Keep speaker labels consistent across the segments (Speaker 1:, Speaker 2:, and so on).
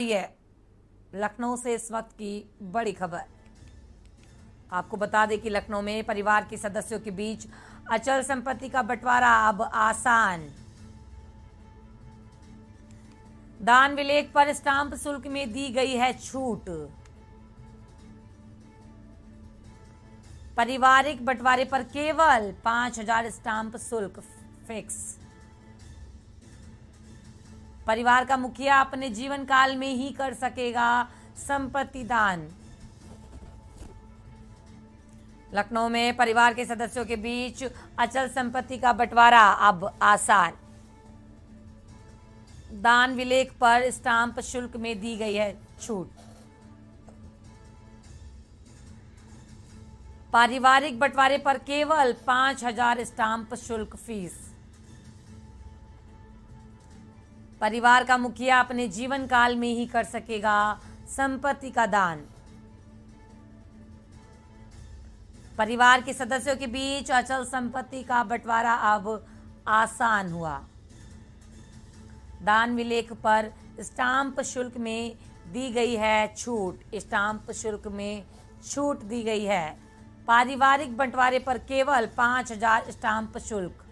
Speaker 1: है लखनऊ से इस वक्त की बड़ी खबर। आपको बता दें कि लखनऊ में परिवार के सदस्यों के बीच अचल संपत्ति का बंटवारा अब आसान। दान विलेख पर स्टाम्प शुल्क में दी गई है छूट। पारिवारिक बंटवारे पर केवल 5,000 स्टाम्प शुल्क फिक्स। परिवार का मुखिया अपने जीवन काल में ही कर सकेगा संपत्ति दान। लखनऊ में परिवार के सदस्यों के बीच अचल संपत्ति का बंटवारा अब आसान। दान विलेख पर स्टाम्प शुल्क में दी गई है छूट। पारिवारिक बंटवारे पर केवल 5,000 स्टाम्प शुल्क फीस। परिवार का मुखिया अपने जीवन काल में ही कर सकेगा संपत्ति का दान। परिवार के सदस्यों के बीच अचल संपत्ति का बंटवारा अब आसान हुआ। दान विलेख पर स्टाम्प शुल्क में दी गई है छूट। स्टाम्प शुल्क में छूट दी गई है। पारिवारिक बंटवारे पर केवल 5,000 स्टाम्प शुल्क।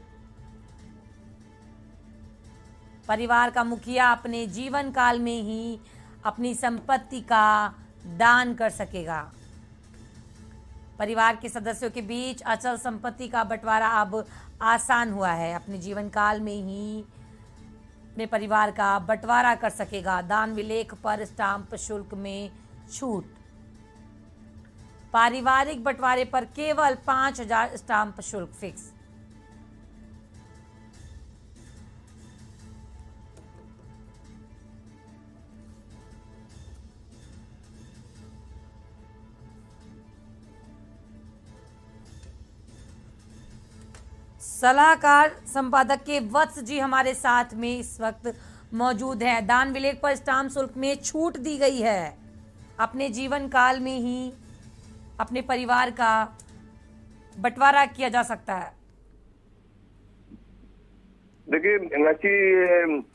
Speaker 1: परिवार का मुखिया अपने जीवन काल में ही अपनी संपत्ति का दान कर सकेगा। परिवार के सदस्यों के बीच अचल संपत्ति का बंटवारा अब आसान हुआ है। अपने जीवन काल में ही अपने परिवार का बंटवारा कर सकेगा। दान विलेख पर स्टाम्प शुल्क में छूट। पारिवारिक बंटवारे पर केवल 5,000 स्टाम्प शुल्क फिक्स। सलाहकार संपादक के वत्स जी हमारे साथ में इस वक्त मौजूद हैं। दान विलेख पर स्टाम्प शुल्क में छूट दी गई है। अपने जीवन काल में ही अपने परिवार का बंटवारा किया जा सकता है।
Speaker 2: देखिए नची,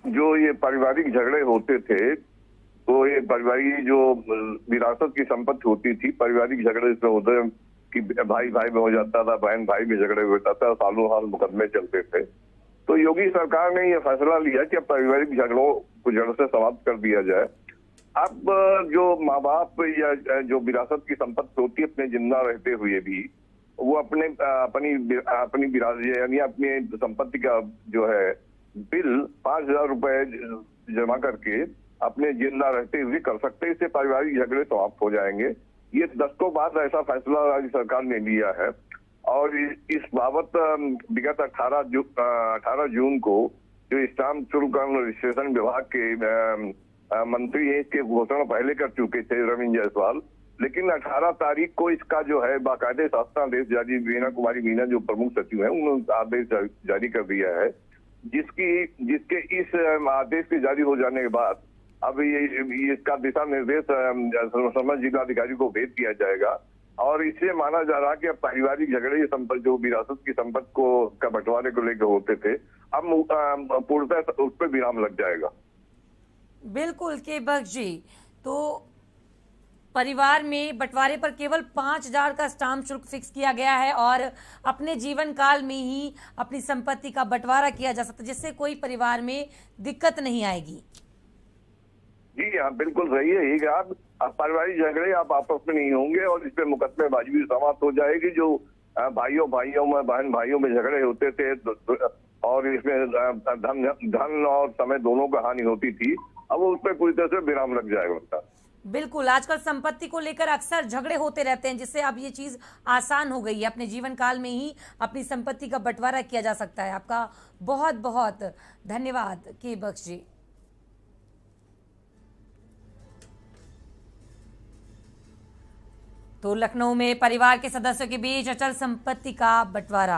Speaker 2: जो ये पारिवारिक झगड़े होते थे तो ये पारिवारिक जो विरासत की संपत्ति होती थी, पारिवारिक झगड़े इसमें होते कि भाई भाई में हो जाता था, बहन भाई में झगड़े हो जाता था, सालों साल मुकदमे चलते थे। तो योगी सरकार ने यह फैसला लिया कि अब पारिवारिक झगड़ों को जड़ से समाप्त कर दिया जाए। अब जो माँ बाप या जो विरासत की संपत्ति होती है अपने जिंदा रहते हुए भी, वो अपनी विरासत यानी अपनी संपत्ति का जो है बिल 5,000 रुपए जमा करके अपने जिंदा रहते हुए कर सकते हैं। इससे पारिवारिक झगड़े समाप्त हो जाएंगे। ये दशकों बाद ऐसा फैसला राज्य सरकार ने लिया है और इस बाबत विगत 18 जून को जो स्टाम्प शुल्क और रजिस्ट्रेशन विभाग के मंत्री है, इसके घोषणा पहले कर चुके थे रविंद्र जायसवाल, लेकिन 18 तारीख को इसका जो है बाकायदे शासनादेश जारी, वीणा कुमारी मीना जो प्रमुख सचिव है उन्होंने आदेश जारी कर दिया है, जिसके इस आदेश के जारी हो जाने के बाद अब ये इसका दिशा निर्देश समस्त जिलाधिकारी को भेज दिया जाएगा और इससे माना जा रहा है कि अब पारिवारिक झगड़े जो विरासत की संपत्ति को का बंटवारे को लेकर होते थे, अब पूर्णतः उस पर विराम लग जाएगा।
Speaker 1: बिल्कुल के बख्श जी, तो परिवार में बंटवारे पर केवल 5,000 का स्टाम्प शुल्क फिक्स किया गया है और अपने जीवन काल में ही अपनी संपत्ति का बंटवारा किया जा सकता है, जिससे कोई परिवार में दिक्कत नहीं आएगी।
Speaker 2: जी हाँ, बिल्कुल सही है। ये आप पारिवारिक झगड़े आप आपस में नहीं होंगे और इस पे मुकदमेबाजी भी समाप्त हो जाएगी। जो भाइयों में, बहन भाइयों में झगड़े होते थे और इसमें धन और समय दोनों का हानि होती थी, अब उस पर पूरी तरह से विराम लग जाएगा उनका।
Speaker 1: बिल्कुल, आजकल संपत्ति को लेकर अक्सर झगड़े होते रहते हैं, जिससे अब ये चीज आसान हो गई है। अपने जीवन काल में ही अपनी संपत्ति का बंटवारा किया जा सकता है। आपका बहुत बहुत धन्यवाद के बख्श जी। तो लखनऊ में परिवार के सदस्यों के बीच अचल संपत्ति का बंटवारा।